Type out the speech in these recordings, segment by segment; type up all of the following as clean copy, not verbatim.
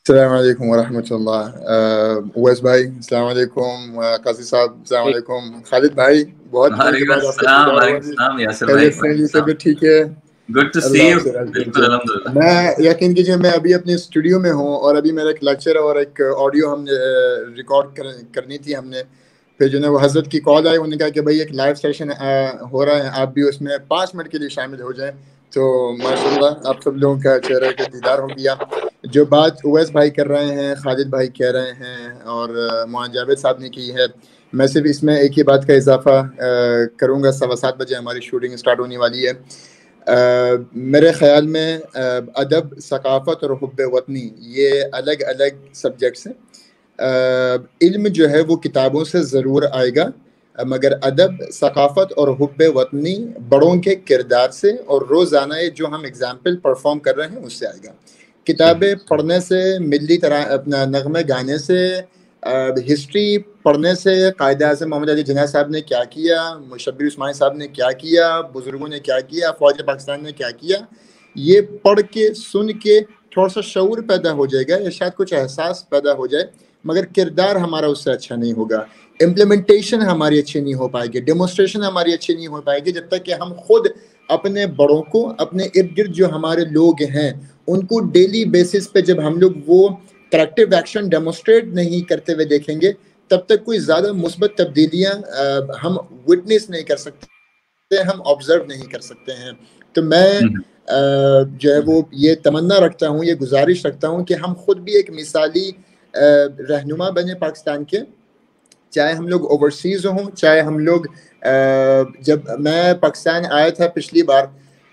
السلام علیکم ورحمۃ اللہ. اویس بھائی السلام علیکم. قاضی صاحب السلام علیکم. خالد بھائی بہت دنوں کے بعد آپ سے دیدار ہوا جی. خیریت سے جی؟ طبیعت ٹھیک ہے؟ Good to see you. بالکل الحمدللہ. میں یقین کیجیے میں ابھی اپنے اسٹوڈیو میں ہوں اور ابھی میرا ایک لیکچر اور ایک آڈیو ہم نے ریکارڈ کرنی تھی. ہم نے پھر جو ہے وہ حضرت کی کال آئی, انہوں نے کہا کہ بھائی ایک لائیو سیشن ہو رہا ہے, آپ بھی اس میں 5 منٹ کے لیے شامل ہو جائیں. تو ماشاء اللہ آپ سب لوگوں کا چہرہ کا دیدار ہو گیا. جو بات اویس بھائی کر رہے ہیں, خالد بھائی کہہ رہے ہیں اور مولانا جاوید صاحب نے کی ہے, میں صرف اس میں ایک ہی بات کا اضافہ کروں گا. 7:15 بجے ہماری شوٹنگ اسٹارٹ ہونے والی ہے. میرے خیال میں ادب, ثقافت اور حب وطنی یہ الگ الگ سبجیکٹس ہیں. علم جو ہے وہ کتابوں سے ضرور آئے گا, مگر ادب, ثقافت اور حب وطنی بڑوں کے کردار سے اور روزانہ جو ہم ایگزامپل پرفارم کر رہے ہیں اس سے آئے گا. کتابیں پڑھنے سے, ملی طرح اپنا نغمے گانے سے, ہسٹری پڑھنے سے, قائد اعظم محمد علی جناح صاحب نے کیا کیا, یاسر عثمانی صاحب نے کیا کیا, بزرگوں نے کیا کیا, فوج پاکستان نے کیا کیا, یہ پڑھ کے سن کے تھوڑا سا شعور پیدا ہو جائے گا یا شاید کچھ احساس پیدا ہو جائے, مگر کردار ہمارا اس سے اچھا نہیں ہوگا. امپلیمنٹیشن ہماری اچھی نہیں ہو پائے گی, ڈیمونسٹریشن ہماری اچھی نہیں ہو پائے گی جب تک کہ ہم خود اپنے بڑوں کو, اپنے ارد گرد جو ہمارے لوگ ہیں ان کو ڈیلی بیسس پہ جب ہم لوگ وہ کریکٹیو ایکشن ڈیمونسٹریٹ نہیں کرتے ہوئے دیکھیں گے تب تک کوئی زیادہ مثبت تبدیلیاں ہم وٹنس نہیں کر سکتے, ہم آبزرو نہیں کر سکتے ہیں. تو میں جو ہے وہ یہ تمنا رکھتا ہوں, یہ گزارش رکھتا ہوں کہ ہم خود بھی ایک مثالی رہنما بنے پاکستان کے, چاہے ہم لوگ اوورسیز ہوں, چاہے ہم لوگ جب میں پاکستان آیا تھا پچھلی بار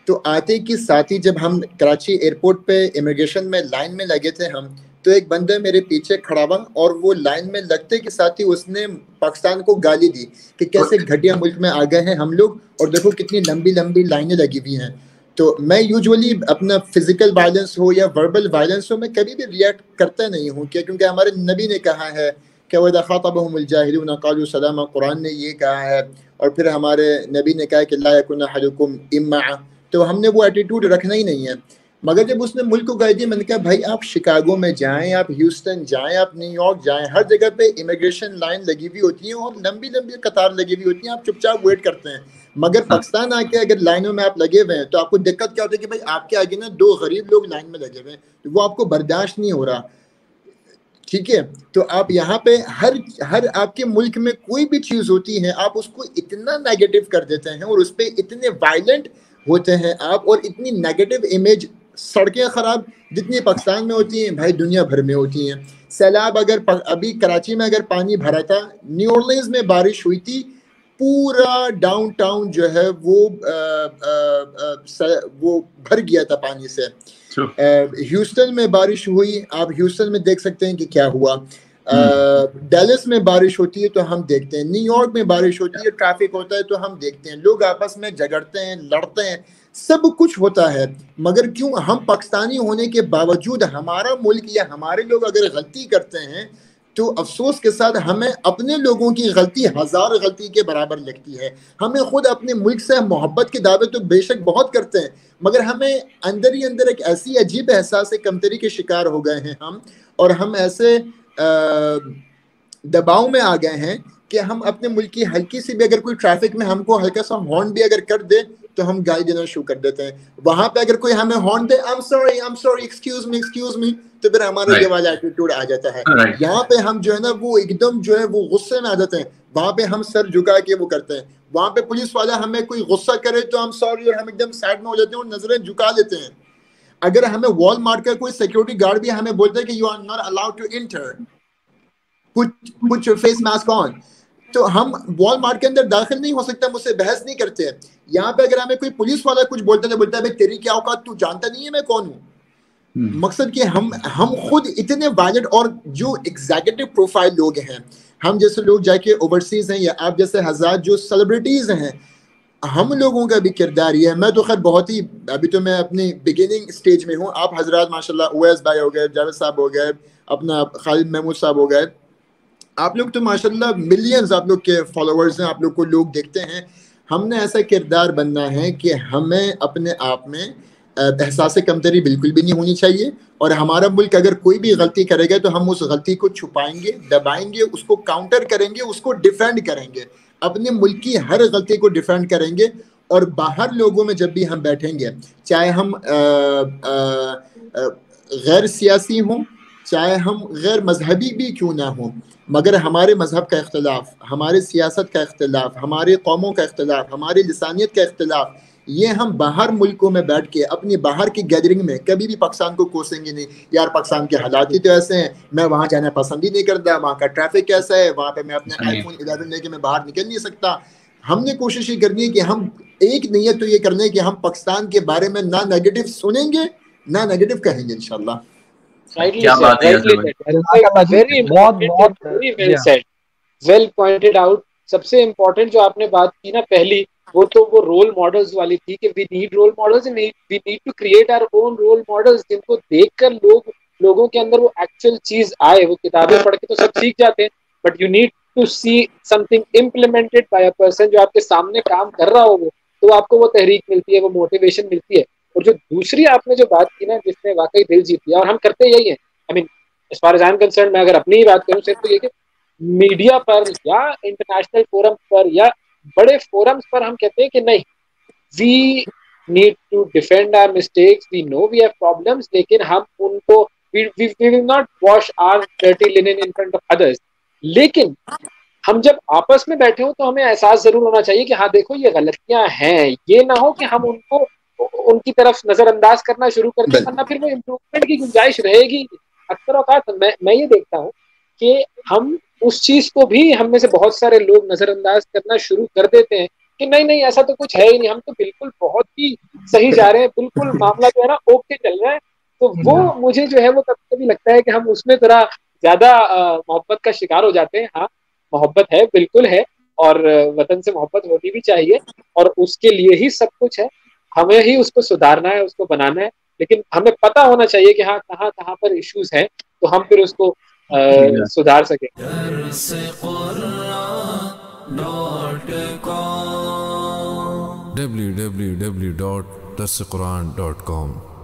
تو آتے کی ساتھ ہی جب ہم کراچی ایئرپورٹ پہ امیگریشن میں لائن میں لگے تھے ہم, تو ایک بندہ میرے پیچھے کھڑا ہوا اور وہ لائن میں لگتے کے ساتھ ہی اس نے پاکستان کو گالی دی کہ کیسے گھٹیا ملک میں آ گئے ہیں ہم لوگ, اور دیکھو کتنی لمبی لمبی لائنیں لگی ہوئی ہیں. تو میں یوزولی اپنا فزیکل وائلنس ہو یا وربل وائلنس ہو میں کبھی بھی ریئیکٹ کرتا نہیں ہوں, کیونکہ ہمارے نبی نے کہا ہے کہ وَإِذَا خَاطَبَهُمُ الْجَاهِلُونَ قَالُوا سَلَامًا, قرآن نے یہ کہا ہے, اور پھر ہمارے نبی نے کہا کہ لَا يَكُنْ أَحَدُكُمْ إِمَّعًا. تو ہم نے وہ ایٹیٹیوڈ رکھنا ہی نہیں ہے. مگر جب اس نے ملک کو گائے دی, میں نے کہا بھائی آپ شکاگو میں جائیں, آپ ہیوسٹن جائیں, آپ نیو یارک جائیں, ہر جگہ پہ امیگریشن لائن لگی ہوئی ہوتی ہیں اور لمبی لمبی قطار لگی ہوئی ہوتی ہیں, آپ چپ چاپ ویٹ کرتے ہیں. مگر پاکستان آ کے اگر لائنوں میں آپ لگے ہوئے ہیں تو آپ کو دقت کیا ہوتی ہے کہ بھائی آپ کے آگے نا 2 غریب لوگ لائن میں لگے ہوئے ہیں, وہ آپ کو برداشت نہیں ہو رہا. ٹھیک ہے, تو آپ یہاں پہ ہر آپ کے ملک میں کوئی بھی چیز ہوتی ہے آپ اس کو اتنا نیگیٹو کر دیتے ہیں اور اس پہ اتنے وائلنٹ ہوتے ہیں آپ, اور اتنی نیگیٹو امیج, سڑکیں خراب جتنی پاکستان میں ہوتی ہیں بھائی دنیا بھر میں ہوتی ہیں. سیلاب اگر ابھی کراچی میں اگر پانی بھرا تھا, نیو اورلینز میں بارش ہوئی تھی, پورا ڈاؤن ٹاؤن جو ہے وہ بھر گیا تھا پانی سے. ہیوسٹن میں بارش ہوئی, آپ ہیوسٹن میں دیکھ سکتے ہیں کہ کیا ہوا. ڈیلس میں بارش ہوتی ہے تو ہم دیکھتے ہیں, نیو یارک میں بارش ہوتی ہے, ٹریفک ہوتا ہے تو ہم دیکھتے ہیں, لوگ آپس میں جھگڑتے ہیں, لڑتے ہیں, سب کچھ ہوتا ہے. مگر کیوں ہم پاکستانی ہونے کے باوجود ہمارا ملک یا ہمارے لوگ اگر غلطی کرتے ہیں تو افسوس کے ساتھ ہمیں اپنے لوگوں کی غلطی 1000 غلطی کے برابر لگتی ہے. ہمیں خود اپنے ملک سے محبت کے دعوے تو بے شک بہت کرتے ہیں, مگر ہمیں اندر ہی اندر ایک ایسی عجیب احساس کمتری کے شکار ہو گئے ہیں ہم, اور ہم ایسے دباؤ میں آ گئے ہیں کہ ہم اپنے ملک کی ہلکی سی بھی اگر کوئی ٹریفک میں ہم کو ہلکا سا ہارن بھی اگر کر دے تو ہم گالی دینا شروع کر دیتے ہیں. وہاں پہ اگر کوئی ہمیں horn they I'm sorry excuse me تو پھر ہمارا یہ والا ایٹیٹیوڈ آ جاتا ہے. یہاں پہ ہم جو ہے نا وہ ایک دم جو ہے وہ غصے میں آ جاتے ہیں, وہاں پہ ہم سر جھکا کے وہ کرتے ہیں. وہاں پہ پولیس والا ہمیں کوئی غصہ کرے تو I'm sorry اور ہم ایک دم سائڈ میں ہو جاتے ہیں اور نظریں جھکا لیتے ہیں. اگر ہمیں وال مارٹ کا کوئی سیکورٹی گارڈ بھی ہمیں بولتا ہے کہ you are not allowed to enter, put your face mask on, تو ہم وال مارٹ کے اندر داخل نہیں ہو سکتے, مجھ سے بحث نہیں کرتے. یہاں پہ اگر ہمیں کوئی پولیس والا کچھ بولتا ہے بولتا ہے بھائی تیری کیا اوقات, تو جانتا نہیں ہے میں کون ہوں. مقصد کہ ہم خود اتنے وائلنٹ, اور جو ایگزیکٹو پروفائل لوگ ہیں, ہم جیسے لوگ جا کے اوورسیز ہیں یا آپ جیسے حضرات جو سیلیبریٹیز ہیں, ہم لوگوں کا بھی کردار یہ ہے. میں تو خیر بہت ہی ابھی تو میں اپنی بگننگ اسٹیج میں ہوں. آپ حضرات ماشاءاللہ اویس بھائی ہو گئے, جاوید صاحب ہو گئے, اپنا خالد محمود صاحب ہو گئے, آپ لوگ تو ماشاءاللہ ملینز آپ لوگ کے فالوورز ہیں, آپ لوگ کو لوگ دیکھتے ہیں. ہم نے ایسا کردار بننا ہے کہ ہمیں اپنے آپ میں احساس کمتری بالکل بھی نہیں ہونی چاہیے. اور ہمارا ملک اگر کوئی بھی غلطی کرے گا تو ہم اس غلطی کو چھپائیں گے, دبائیں گے, اس کو کاؤنٹر کریں گے, اس کو ڈیفینڈ کریں گے, اپنے ملک کی ہر غلطی کو ڈیفینڈ کریں گے. اور باہر لوگوں میں جب بھی ہم بیٹھیں گے, چاہے ہم غیر سیاسی ہوں, چاہے ہم غیر مذہبی بھی کیوں نہ ہوں, مگر ہمارے مذہب کا اختلاف, ہمارے سیاست کا اختلاف, ہمارے قوموں کا اختلاف, ہماری لسانیت کا اختلاف, یہ ہم باہر ملکوں میں بیٹھ کے اپنی باہر کی گیدرنگ میں کبھی بھی پاکستان کو کوسیں گے نہیں. یار پاکستان کے حالات ہی تو ایسے ہیں, میں وہاں جانا پسند ہی نہیں کرتا, وہاں کا ٹریفک کیسا ہے, وہاں پہ میں اپنے آئی فون 11 لے کے میں باہر نکل نہیں سکتا. ہم نے کوشش یہ کرنی ہے کہ ہم ایک نیت تو یہ کرنا ہے کہ ہم پاکستان کے بارے میں نہ نیگیٹو سنیں گے نہ نیگیٹو کہیں گے انشاءاللہ. کیا بات ہے ویل پوائنٹڈ آؤٹ. سب سے امپورٹنٹ جو آپ نے بات کی نا پہلی, وہ تو وہ رول ماڈلز والی تھی کہ we need role models, we need to create our own role models, جن کو دیکھ کر لوگوں کے اندر وہ ایکچوئل چیز آئے. وہ کتابیں پڑھ کے تو سب سیکھ جاتے ہیں, but you need to see something implemented by a person, جو آپ کے سامنے کام کر رہا ہو, وہ تو آپ کو وہ تحریک ملتی ہے, وہ موٹیویشن ملتی ہے. اور جو دوسری آپ نے جو بات کی نا, جس نے واقعی دل جیت لیا, اور ہم کرتے یہی ہیں, آئی مین as far as I'm concerned, میں اگر اپنی ہی بات کروں صرف تو یہ کہ میڈیا پر یا انٹرنیشنل فورم پر یا بڑے فورمز پر ہم کہتے ہیں کہ نہیں, we need to defend our mistakes, we know we have problems, لیکن ہم ان کو we will not wash our dirty linen in front of others. لیکن ہم جب آپس میں بیٹھے ہوں تو ہمیں احساس ضرور ہونا چاہیے کہ ہاں دیکھو یہ غلطیاں ہیں. یہ نہ ہو کہ ہم ان کو ان کی طرف نظر انداز کرنا شروع کر دیں, ورنہ پھر وہ امپروومنٹ کی گنجائش رہے گی. اکثر اوقات میں یہ دیکھتا ہوں کہ ہم اس چیز کو بھی, ہم میں سے بہت سارے لوگ نظر انداز کرنا شروع کر دیتے ہیں کہ نہیں ایسا تو کچھ ہے ہی نہیں, ہم تو بالکل بہت ہی صحیح جا رہے ہیں, بالکل معاملہ جو ہے نا اوکے چل رہا ہے. تو وہ مجھے جو ہے وہ کبھی کبھی لگتا ہے کہ ہم اس میں ذرا زیادہ محبت کا شکار ہو جاتے ہیں. ہاں محبت ہے, بالکل ہے, اور وطن سے محبت ہونی بھی چاہیے, اور اس کے لیے ہی سب کچھ ہے. ہمیں ہی اس کو سدھارنا ہے, اس کو بنانا ہے, لیکن ہمیں پتہ ہونا چاہیے کہ ہاں کہاں پر ایشوز ہیں, تو ہم پھر اس کو سدھار سکیں. www.darsequran.com